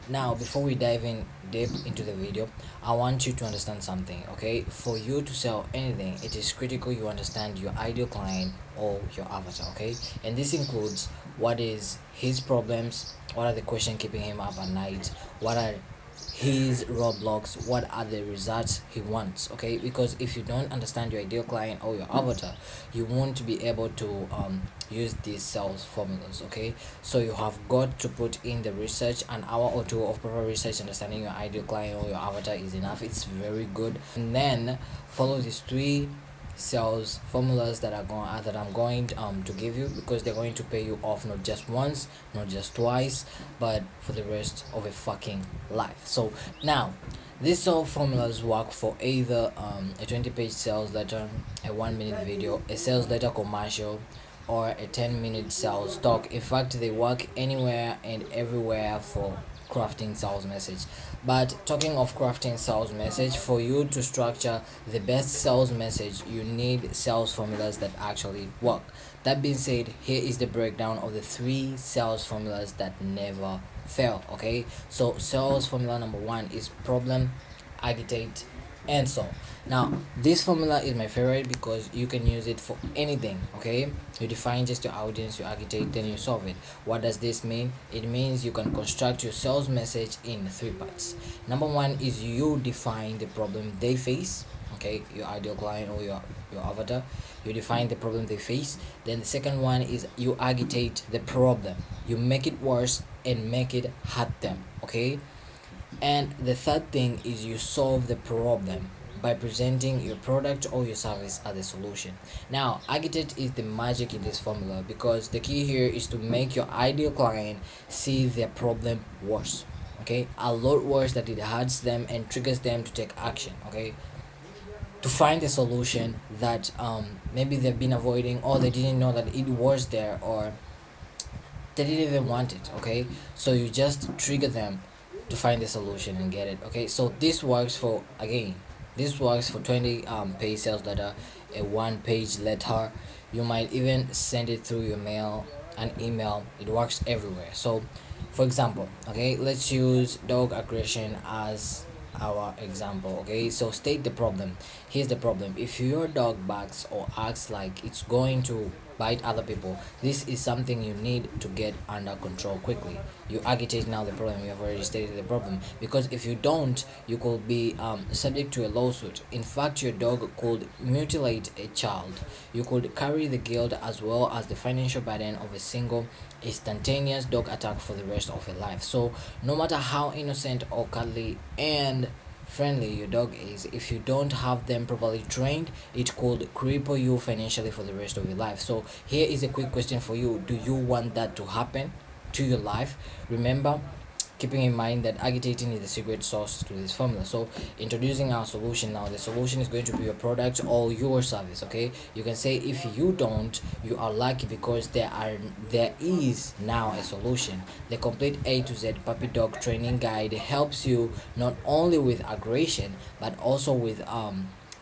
Now, before we dive in deep into the video, I want you to understand something. Okay, for you to sell anything, it is critical you understand your ideal client or your avatar. Okay, and this includes what is his problems, what are the questions keeping him up at night, what are his roadblocks, what are the results he wants. Okay, because if you don't understand your ideal client or your avatar, you won't be able to use these sales formulas. Okay, so you have got to put in the research. An hour or two of proper research, understanding your ideal client or your avatar is enough. It's very good. And then follow these three sales formulas that I'm going to give you, because they're going to pay you off not just once, not just twice, but for the rest of a fucking life. So now, these sales formulas work for either a 20-page sales letter, a 1-minute video, a sales letter commercial, or a 10-minute sales talk. In fact, they work anywhere and everywhere for crafting sales message. But talking of crafting sales message, for you to structure the best sales message, you need sales formulas that actually work. That being said, here is the breakdown of the three sales formulas that never fail. Okay, so sales formula number one is problem, agitate, and solve. Now, this formula is my favorite because you can use it for anything. Okay, you define just your audience, you agitate, then you solve it. What does this mean? It means you can construct your sales message in three parts. Number one is you define the problem they face. Okay, your ideal client or your avatar, you define the problem they face. Then the second one is you agitate the problem, you make it worse and make it hurt them. Okay, and the third thing is you solve the problem by presenting your product or your service as a solution. Now, agitate is the magic in this formula, because the key here is to make your ideal client see their problem worse. Okay, a lot worse, that it hurts them and triggers them to take action. Okay, to find a solution that maybe they've been avoiding, or they didn't know that it was there, or they didn't even want it. Okay, so you just trigger them to find the solution and get it. Okay, so this works for, again, this works for 20 page sales letter, a 1-page letter. You might even send it through your mail, an email. It works everywhere. So for example, okay, let's use dog aggression as our example. Okay, so state the problem. Here's the problem: if your dog barks or acts like it's going to bite other people, this is something you need to get under control quickly. You agitate now the problem. You have already stated the problem, because if you don't, you could be subject to a lawsuit. In fact, your dog could mutilate a child. You could carry the guilt as well as the financial burden of a single instantaneous dog attack for the rest of your life. So no matter how innocent or cuddly and friendly your dog is, if you don't have them properly trained, it could cripple you financially for the rest of your life. So here is a quick question for you: do you want that to happen to your life? Remember, keeping in mind that agitating is the secret sauce to this formula. So introducing our solution now. The solution is going to be your product or your service. Okay, you can say, if you don't, you are lucky, because there is now a solution. The complete A to Z puppy dog training guide helps you not only with aggression, but also with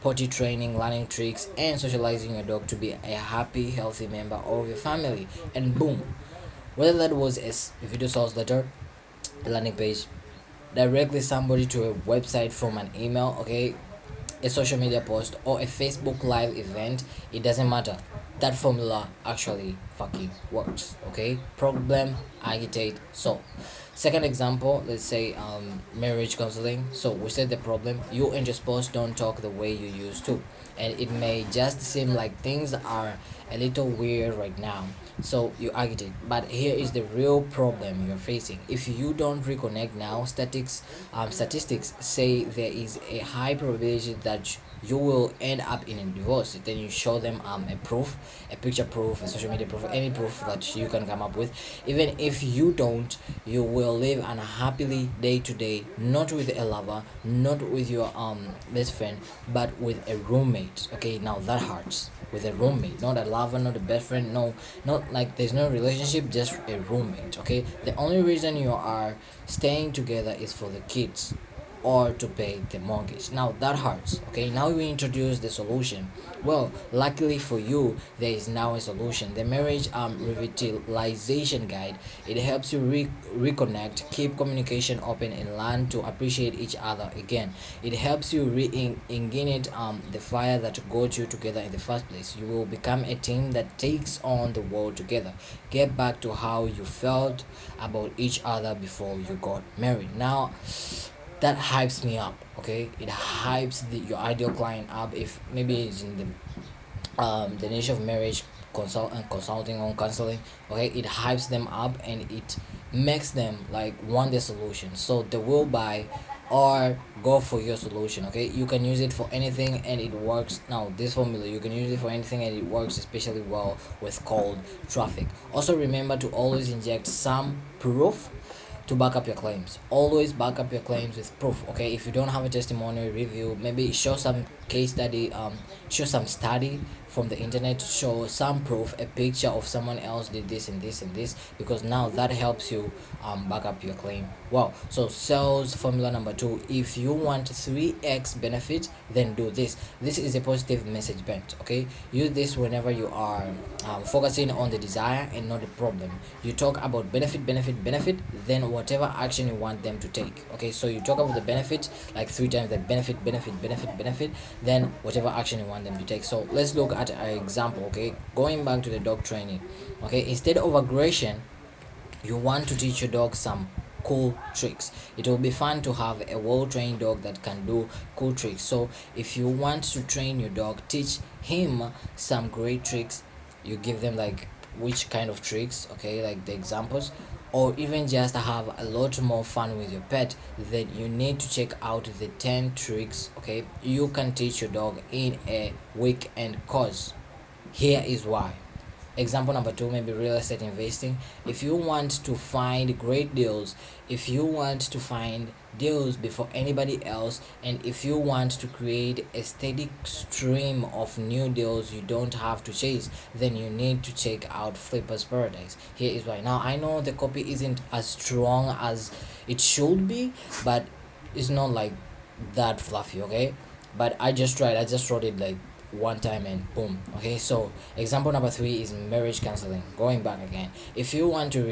potty training, learning tricks, and socializing your dog to be a happy, healthy member of your family. And boom, whether that was a video sales letter, a landing page, directly somebody to a website from an email, okay, a social media post, or a Facebook live event, it doesn't matter. That formula actually fucking works. Okay, problem, agitate, solve. Second example, let's say marriage counseling. So we said the problem: you and your spouse don't talk the way you used to, and it may just seem like things are a little weird right now. So you agitate, but here is the real problem you're facing. If you don't reconnect now, statistics say there is a high probability that you will end up in a divorce. Then you show them a proof, a picture proof, a social media proof, any proof that you can come up with. Even if you don't, you will live unhappily day to day, not with a lover, not with your best friend, but with a roommate. Okay, now that hurts. With a roommate, not a lover, not a best friend, no, not like there's no relationship, just a roommate. Okay, the only reason you are staying together is for the kids. or to pay the mortgage. Now that hurts. Okay, now we introduce the solution. Well, luckily for you, there is now a solution. The marriage revitalization guide. It helps you reconnect, keep communication open, and learn to appreciate each other again. It helps you reignite the fire that got you together in the first place. You will become a team that takes on the world together. Get back to how you felt about each other before you got married. Now that hypes me up. Okay, it hypes your ideal client up. If maybe it's in the niche of marriage consulting or counseling, okay, it hypes them up and it makes them like want the solution, so they will buy or go for your solution. Okay, you can use it for anything and it works. Now this formula, you can use it for anything and it works especially well with cold traffic. Also remember to always inject some proof to back up your claims. Always back up your claims with proof. Okay, if you don't have a testimonial review, maybe show some case study, show some study from the internet, show some proof, a picture of someone else did this and this and this, because now that helps you back up your claim. Wow. So sales formula number 2: if you want 3x benefit, then do this. This is a positive message bent. Okay, use this whenever you are focusing on the desire and not the problem. You talk about benefit, then whatever action you want them to take. Okay, so you talk about the benefit like 3 times, the benefit, then whatever action you want them to take. So let's look at an example. Okay, going back to the dog training. Okay, instead of aggression, you want to teach your dog some cool tricks. It will be fun to have a well-trained dog that can do cool tricks. So if you want to train your dog, teach him some great tricks. You give them like which kind of tricks, okay, like the examples, or even just have a lot more fun with your pet. Then you need to check out the 10 tricks, okay, you can teach your dog in a weekend course. Here is why. Example number 2, maybe real estate investing. If you want to find great deals, if you want to find deals before anybody else, and if you want to create a steady stream of new deals you don't have to chase, then you need to check out Flipper's Paradise. Here is why. Now I know the copy isn't as strong as it should be, but it's not like that fluffy. Okay, but I just wrote it like one time and boom. Okay, so example number 3 is marriage counseling. Going back again, if you want to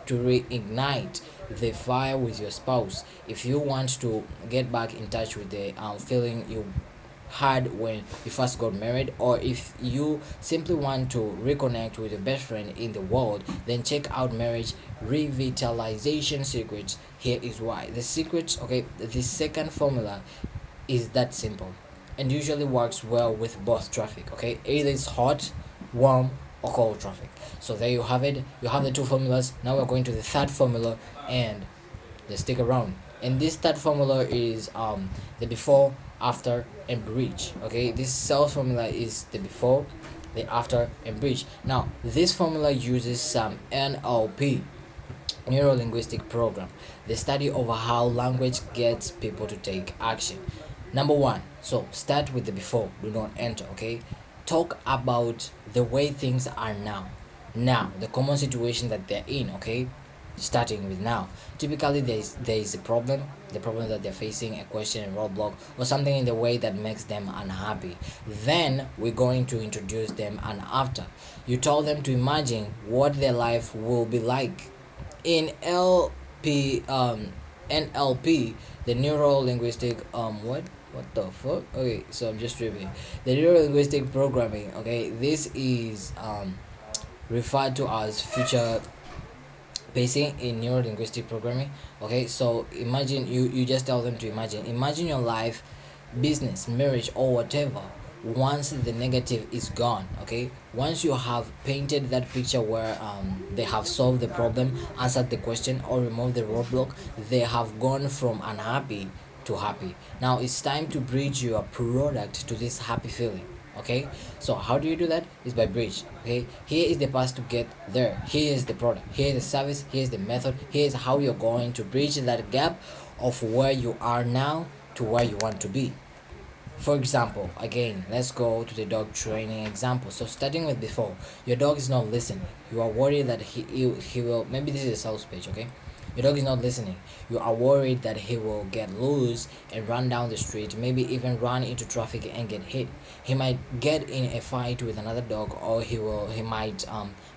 reignite the fire with your spouse, if you want to get back in touch with the feeling you had when you first got married, or if you simply want to reconnect with your best friend in the world, then check out marriage revitalization secrets. Here is why. The secrets, okay, the second formula is that simple and usually works well with both traffic. Okay, either it's hot, warm, or cold traffic. So there you have it. You have the 2 formulas. Now we're going to the third formula, and let's stick around. And this third formula is the before, after, and bridge. Okay, this sales formula is the before, the after, and bridge. Now this formula uses some NLP, neuro linguistic program, the study of how language gets people to take action. Number 1, so start with the before, do not enter. Okay, talk about the way things are now, the common situation that they're in. Okay, starting with now. Typically there is a problem, the problem that they're facing, a question, a roadblock, or something in the way that makes them unhappy. Then we're going to introduce them an after. You tell them to imagine what their life will be like. In NLP, the neuro linguistic what the fuck? Okay, so I'm just tripping. The neuro linguistic programming. Okay, this is referred to as future pacing in neuro linguistic programming. Okay, so imagine you just tell them to imagine your life, business, marriage, or whatever, once the negative is gone. Okay, once you have painted that picture where they have solved the problem, answered the question, or removed the roadblock, they have gone from unhappy to happy. Now it's time to bridge your product to this happy feeling. Okay, so how do you do that? Is by bridge. Okay, here is the path to get there. Here is the product, here is the service, here is the method, here is how you're going to bridge that gap of where you are now to where you want to be. For example, again, let's go to the dog training example. So starting with before, your dog is not listening. You are worried that he will, maybe this is a sales page. Okay, Your dog is not listening. You are worried that he will get loose and run down the street, maybe even run into traffic and get hit. He might get in a fight with another dog, or he might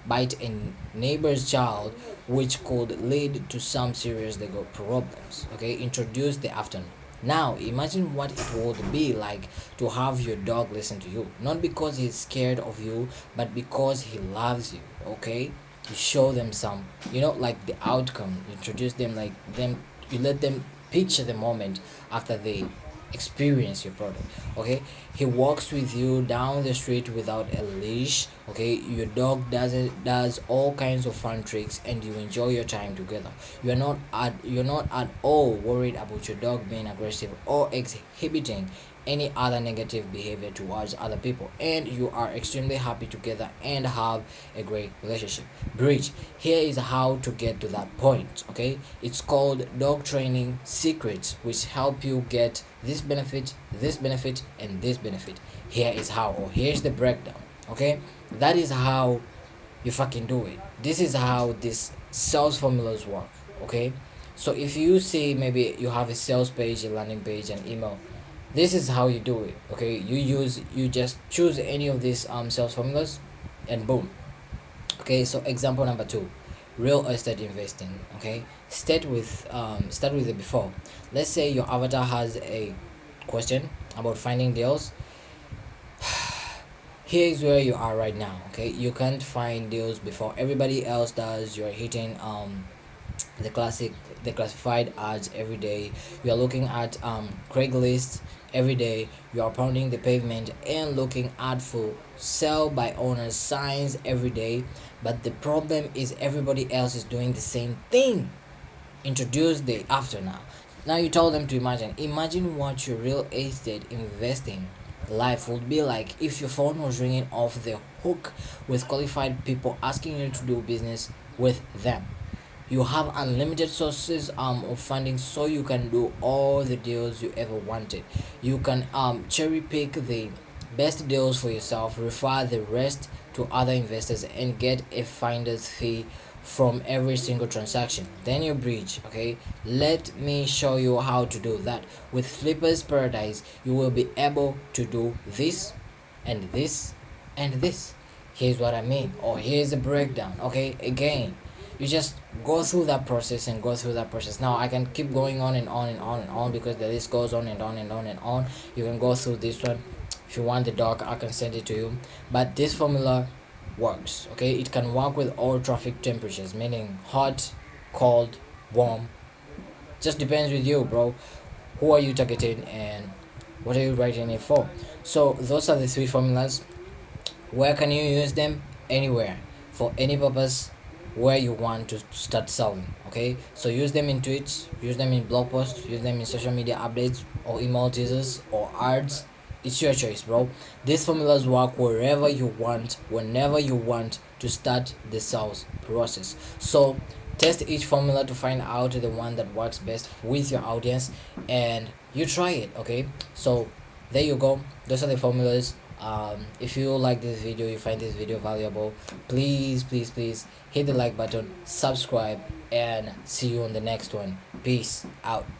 bite a neighbor's child, which could lead to some serious legal problems. Okay, introduce the afternoon. Now, imagine what it would be like to have your dog listen to you. Not because he's scared of you, but because he loves you, okay? You show them some, like the outcome. You introduce them like them, you let them picture the moment after they experience your product, okay? He walks with you down the street without a leash, okay? Your dog does all kinds of fun tricks and you enjoy your time together. You're not at all worried about your dog being aggressive or exhibiting any other negative behavior towards other people, and you are extremely happy together and have a great relationship. Bridge. Here is how to get to that point, okay? It's called dog training secrets, which help you get this benefit and this benefit. Here is how, or here's the breakdown, okay? That is how you fucking do it. This is how these sales formulas work, okay? So if you see, maybe you have a sales page, a landing page, an email, this is how you do it, okay? You just choose any of these sales formulas, and boom. Okay, so example number two, real estate investing. Okay, start with the before. Let's say your avatar has a question about finding deals. Here is where you are right now. Okay, you can't find deals before everybody else does. You're hitting the classic the classified ads every day. You are looking at Craigslist every day. You are pounding the pavement and looking at full sell by owners signs every day. But the problem is everybody else is doing the same thing. Introduce the after now. Now you told them to imagine what your real estate investing life would be like if your phone was ringing off the hook with qualified people asking you to do business with them. You have unlimited sources of funding, so you can do all the deals you ever wanted. You can cherry pick the best deals for yourself, refer the rest to other investors, and get a finder's fee from every single transaction. Then you bridge, okay? Let me show you how to do that. With Flipper's Paradise, you will be able to do this and this and this. Here's what I mean, or here's a breakdown, okay? Again, you just go through that process and go through that process. Now I can keep going on and on and on and on, because the list goes on and on and on and on. You can go through this one. If you want the doc, I can send it to you. But this formula works, okay? It can work with all traffic temperatures, meaning hot, cold, warm. Just depends with you, bro. Who are you targeting and what are you writing it for? So those are the three formulas. Where can you use them? Anywhere, for any purpose, where you want to start selling, okay? So use them in tweets, use them in blog posts, use them in social media updates or email teasers or ads. It's your choice, bro. These formulas work wherever you want, whenever you want to start the sales process. So test each formula to find out the one that works best with your audience, and you try it, okay? So there you go. Those are the formulas. If you like this video, you find this video valuable, please hit the like button, subscribe, and see you on the next one. Peace out.